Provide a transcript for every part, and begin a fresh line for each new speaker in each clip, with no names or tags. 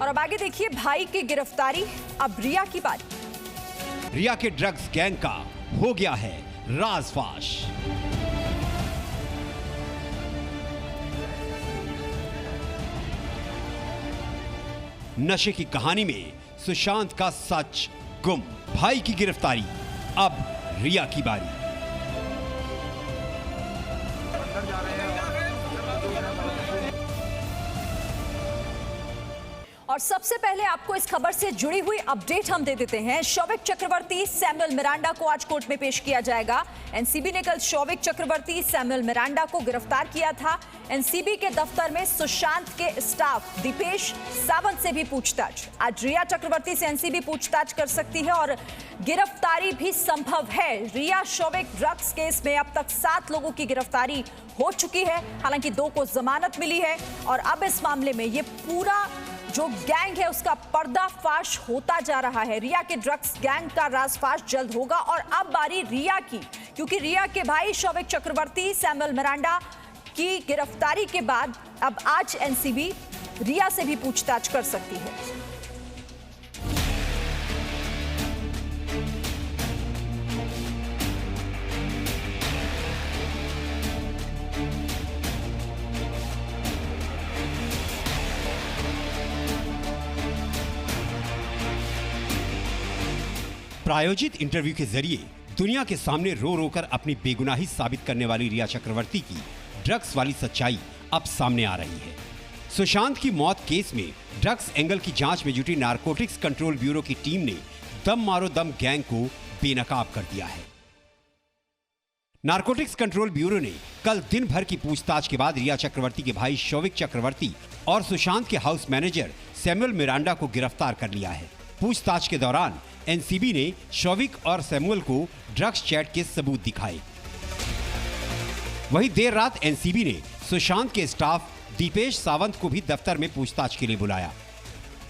और अब आगे देखिए भाई की गिरफ्तारी, अब रिया की बारी।
रिया के ड्रग्स गैंग का हो गया है राजफाश। नशे की कहानी में सुशांत का सच गुम, भाई की गिरफ्तारी, अब रिया की बारी।
और सबसे पहले आपको इस खबर से जुड़ी हुई अपडेट हम दे देते हैं। शौविक चक्रवर्ती, सैमुअल मिरांडा को आज कोर्ट में पेश किया जाएगा। एनसीबी ने कल शौविक चक्रवर्ती, सैमुअल मिरांडा को गिरफ्तार किया था। एनसीबी के दफ्तर में सुशांत के स्टाफ दीपेश सावंत से भी पूछताछ। आज रिया चक्रवर्ती से एनसीबी पूछताछ कर सकती है और गिरफ्तारी भी संभव है। रिया शौविक ड्रग्स केस में अब तक 7 लोगों की गिरफ्तारी हो चुकी है, हालांकि 2 को जमानत मिली है। और अब इस मामले में ये पूरा जो गैंग है उसका पर्दाफाश होता जा रहा है। रिया के ड्रग्स गैंग का राजफाश जल्द होगा। और अब बारी रिया की, क्योंकि रिया के भाई शौविक चक्रवर्ती, सैमुअल मिरांडा की गिरफ्तारी के बाद अब आज एनसीबी रिया से भी पूछताछ कर सकती है।
प्रायोजित इंटरव्यू के जरिए दुनिया के सामने रो रो कर अपनी बेगुनाही साबित करने वाली रिया चक्रवर्ती की ड्रग्स वाली सच्चाई अब सामने आ रही है। सुशांत की मौत केस में ड्रग्स एंगल की जांच में जुटी नारकोटिक्स कंट्रोल ब्यूरो की टीम ने दम मारो दम गैंग को बेनकाब कर दिया है। नारकोटिक्स कंट्रोल ब्यूरो ने कल दिन भर की पूछताछ के बाद रिया चक्रवर्ती के भाई शौविक चक्रवर्ती और सुशांत के हाउस मैनेजर सैमुअल मिरांडा को गिरफ्तार कर लिया है। पूछताछ के दौरान एनसीबी ने शौविक और सैमुअल को ड्रग्स चैट के सबूत दिखाए। वहीं देर रात एनसीबी ने सुशांत के स्टाफ दीपेश सावंत को भी दफ्तर में पूछताछ के लिए बुलाया।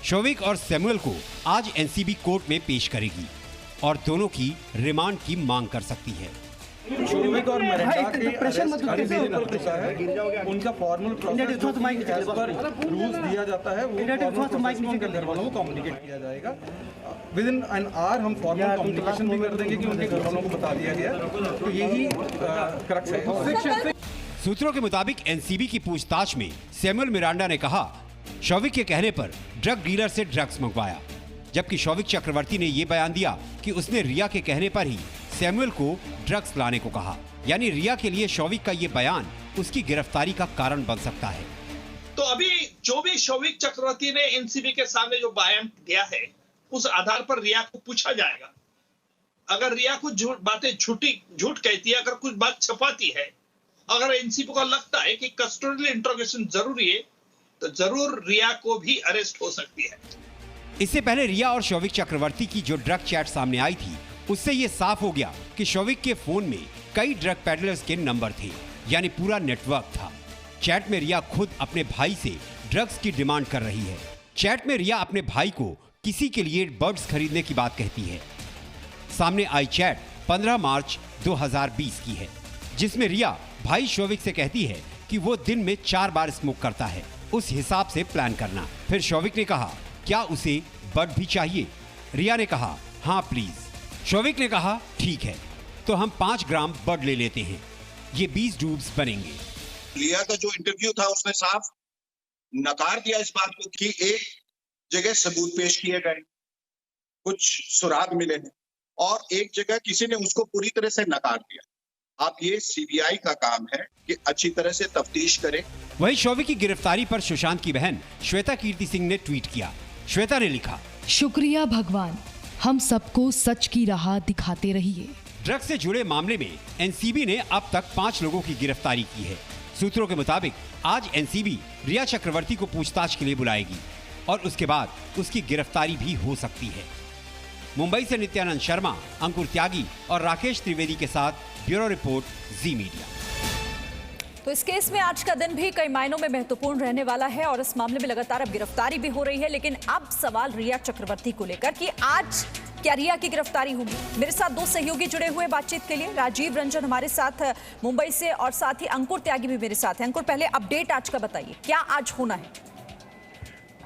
शौविक और सैमुअल को आज एनसीबी कोर्ट में पेश करेगी और दोनों की रिमांड की मांग कर सकती है।
शौविक और मिरांडा के उनका फॉर्मल प्रोसेस पर रूल्स दिया जाता है, वो उनके घर वालों को कम्युनिकेट किया जाएगा। विद इन एन आवर हम फॉर्मल कम्युनिकेशन भी कर देंगे कि उनके घर वालों को बता दिया गया। तो यही क्रक्स है।
सूत्रों के मुताबिक एनसीबी की पूछताछ में सैमुअल मिरांडा ने कहा शौविक के कहने पर ड्रग डीलर से ड्रग्स मंगवाया, जबकि शौविक चक्रवर्ती ने यह बयान दिया कि उसने रिया के कहने पर ही सैमुअल को ड्रग्स लाने को कहा। यानी रिया के लिए शौविक का ये बयान उसकी गिरफ्तारी का कारण बन सकता है।
तो अभी जो भी शौविक चक्रवर्ती ने एनसीबी के सामने जो बयान दिया है, उस आधार पर रिया को पूछा जाएगा। अगर रिया कुछ झूठ कहती है, अगर कुछ बात छपाती है, अगर एनसीबी को लगता है कि कस्टोडियल इंट्रोगेशन जरूरी है, तो जरूर रिया को भी अरेस्ट हो सकती है।
इससे पहले रिया और शौविक चक्रवर्ती की जो ड्रग चैट सामने आई थी, उससे ये साफ हो गया कि शौविक के फोन में कई ड्रग पेडलर्स के नंबर थे, यानी पूरा नेटवर्क था। चैट में रिया खुद अपने भाई से ड्रग्स की डिमांड कर रही है। चैट में रिया अपने भाई को किसी के लिए बर्ड्स खरीदने की बात कहती है। सामने आई चैट 15 मार्च 2020 की है, जिसमें रिया भाई शौविक से कहती है कि वो दिन में 4 बार स्मोक करता है, उस हिसाब से प्लान करना। फिर शौविक ने कहा क्या उसे बर्ड भी चाहिए? रिया ने कहा हाँ प्लीज। शौविक ने कहा ठीक है, तो हम 5 ग्राम बर्ड ले लेते हैं, ये 20 डूब्स बनेंगे।
रिया का जो इंटरव्यू था उसने साफ नकार दिया इस बात को कि एक जगह सबूत पेश किए गए, कुछ सुराग मिले हैं, और एक जगह किसी ने उसको पूरी तरह से नकार दिया। आप ये सीबीआई का काम है कि अच्छी तरह से तफ्तीश करें।
वहीं शौविक की गिरफ्तारी पर सुशांत की बहन श्वेता कीर्ति सिंह ने ट्वीट किया। श्वेता ने लिखा
शुक्रिया भगवान, हम सबको सच की राह दिखाते रहिए।
ड्रग्स से जुड़े मामले में एनसीबी ने अब तक 5 लोगों की गिरफ्तारी की है। सूत्रों के मुताबिक आज एनसीबी रिया चक्रवर्ती को पूछताछ के लिए बुलाएगी और उसके बाद उसकी गिरफ्तारी भी हो सकती है। मुंबई से नित्यानंद शर्मा, अंकुर त्यागी और राकेश त्रिवेदी के साथ ब्यूरो रिपोर्ट, जी मीडिया।
तो इस केस में आज का दिन भी कई मायनों में महत्वपूर्ण रहने वाला है और इस मामले में लगातार अब गिरफ्तारी भी हो रही है। लेकिन अब सवाल रिया चक्रवर्ती को लेकर कि आज क्या रिया की गिरफ्तारी होगी। मेरे साथ 2 सहयोगी जुड़े हुए बातचीत के लिए। राजीव रंजन हमारे साथ मुंबई से और साथ ही अंकुर त्यागी भी मेरे साथ हैं। अंकुर, पहले अपडेट आज का बताइए, क्या आज होना है?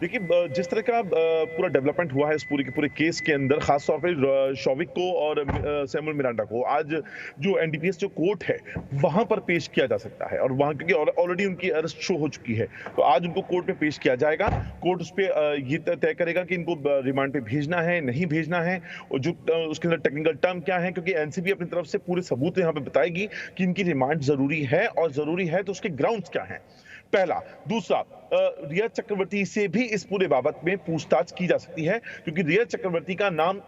देखिए, जिस तरह का पूरा डेवलपमेंट हुआ है इस पूरे के पूरे केस के अंदर, खासतौर पे शौविक को और सैमुअल मिरांडा को आज जो एनडीपीएस जो कोर्ट है वहां पर पेश किया जा सकता है, और वहां क्योंकि ऑलरेडी उनकी अरेस्ट शो हो चुकी है, तो आज उनको कोर्ट में पेश किया जाएगा। कोर्ट उस पर ये तय करेगा कि इनको रिमांड पे भेजना है नहीं भेजना है, और जो उसके अंदर टेक्निकल टर्म क्या है, क्योंकि एनसीबी अपनी तरफ से पूरे सबूत यहाँ पे बताएगी कि इनकी रिमांड जरूरी है, और जरूरी है तो उसके ग्राउंड्स क्या हैं, पहला। दूसरा, रिया चक्रवर्ती से भी इस पूरे बाबत में पूछताछ की जा सकती है, क्योंकि रिया चक्रवर्ती का नाम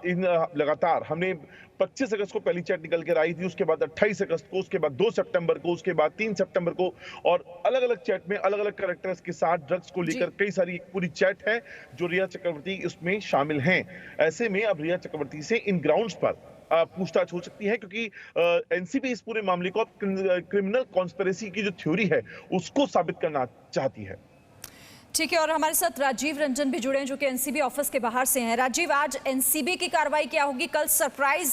लगातार हमने 25 अगस्त को पहली चैट निकल कर आई थी, उसके बाद 28 अगस्त को, उसके बाद 2 सितंबर को, उसके बाद 3 सितंबर को, और अलग अलग चैट में अलग अलग कैरेक्टर्स के साथ ड्रग्स को लेकर कई सारी पूरी चैट है जो रिया चक्रवर्ती इसमें शामिल हैं। ऐसे में अब रिया चक्रवर्ती से इन ग्राउंड्स पर पूछताछ हो सकती है, क्योंकि एनसीबी इस पूरे मामले को क्रिमिनल कॉन्स्पिरेसी की जो थ्योरी है उसको साबित करना चाहती है।
ठीक है, और हमारे साथ राजीव रंजन भी जुड़े हैं जो कि एनसीबी ऑफिस के बाहर से हैं। राजीव, आज एनसीबी की कार्रवाई क्या होगी? कल सरप्राइज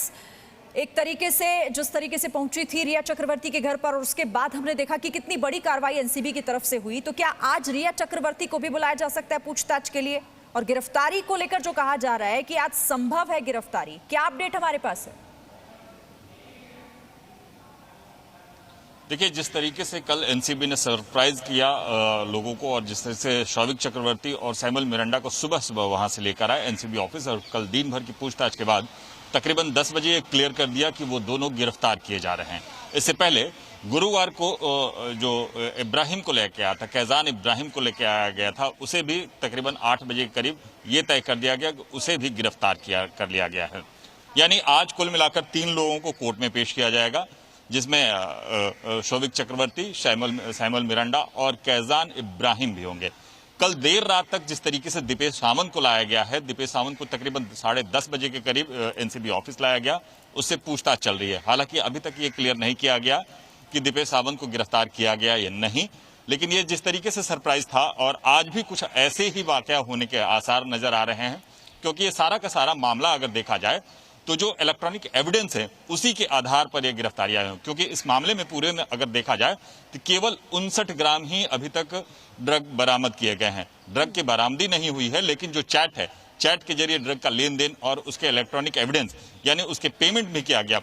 एक तरीके से जिस तरीके से पहुंची थी रिया चक्रवर्ती के घर पर, और उसके बाद हमने देखा कि कितनी बड़ी कार्रवाई एनसीबी की तरफ से हुई, तो क्या आज रिया चक्रवर्ती को भी बुलाया जा सकता है पूछताछ के लिए? और गिरफ्तारी को लेकर जो कहा जा रहा है कि आज संभव है गिरफ्तारी, क्या अपडेट हमारे पास है?
देखिए, जिस तरीके से कल एनसीबी ने सरप्राइज किया लोगों को, और जिस तरह से शौविक चक्रवर्ती और सैमुअल मिरांडा को सुबह सुबह वहां से लेकर आए एनसीबी ऑफिस, और कल दिन भर की पूछताछ के बाद तकरीबन 10 बजे क्लियर कर दिया कि वो दोनों गिरफ्तार किए जा रहे हैं। इससे पहले गुरुवार को जो इब्राहिम को लेके आया था, कैजान इब्राहिम को लेके आया गया था, उसे भी तकरीबन 8 बजे के करीब ये तय कर दिया गया कि उसे भी गिरफ्तार कर लिया गया है। यानी आज कुल मिलाकर 3 लोगों को कोर्ट में पेश किया जाएगा, जिसमें शौविक चक्रवर्ती, सैमुअल मिरांडा और कैजान इब्राहिम भी होंगे। कल देर रात तक जिस तरीके से दीपेश सावंत को लाया गया है, दीपेश सावंत को तकरीबन 10:30 बजे के करीब एनसीबी ऑफिस लाया गया, उससे पूछताछ चल रही है। हालांकि अभी तक ये क्लियर नहीं किया गया कि दीपेश सावंत को गिरफ्तार किया गया या नहीं, लेकिन ये जिस तरीके से सरप्राइज था, और आज भी कुछ ऐसे ही वाकया होने के आसार नजर आ रहे हैं, क्योंकि ये सारा का सारा मामला अगर देखा जाए तो जो इलेक्ट्रॉनिक एविडेंस है उसी के आधार पर ये गिरफ्तारियां हुई, क्योंकि इस मामले में पूरे में अगर देखा जाए तो केवल 59 ग्राम ही अभी तक ड्रग बरामद किए गए हैं। ड्रग की बरामदी नहीं हुई है, लेकिन जो चैट है, चैट के जरिए ड्रग का लेन देन और उसके इलेक्ट्रॉनिक एविडेंस यानी उसके पेमेंट भी किया गया।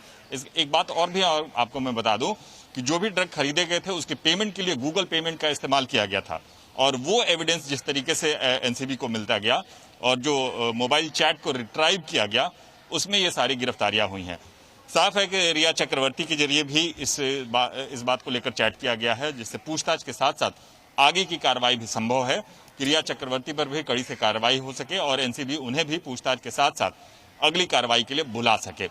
एक बात और भी आपको मैं बता दूं कि जो भी ड्रग खरीदे गए थे उसके पेमेंट के लिए गूगल पेमेंट का इस्तेमाल किया गया था, और वो एविडेंस जिस तरीके से एनसीबी को मिलता गया और जो मोबाइल चैट को रिट्राइव किया गया, उसमें ये सारी गिरफ्तारियां हुई हैं। साफ है कि रिया चक्रवर्ती के जरिए भी इस बात को लेकर चैट किया गया है, जिससे पूछताछ के साथ साथ आगे की कार्रवाई भी संभव है कि रिया चक्रवर्ती पर भी कड़ी से कार्रवाई हो सके और एनसीबी उन्हें भी पूछताछ के साथ साथ अगली कार्रवाई के लिए बुला सके।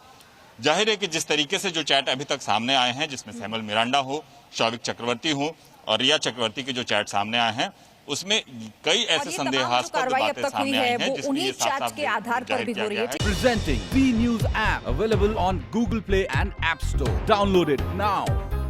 जाहिर है कि जिस तरीके से जो चैट अभी तक सामने आए हैं, जिसमें सैमुअल मिरांडा हो, शौविक चक्रवर्ती हो और रिया चक्रवर्ती के जो चैट सामने आए हैं, उसमें कई ऐसे संदेहास्पद बातें सामने आई हैं, जिसमें ये साफ-साफ
के आधार पर भी हो रही है।
Presenting B News app available on Google Play and App Store. Download it now.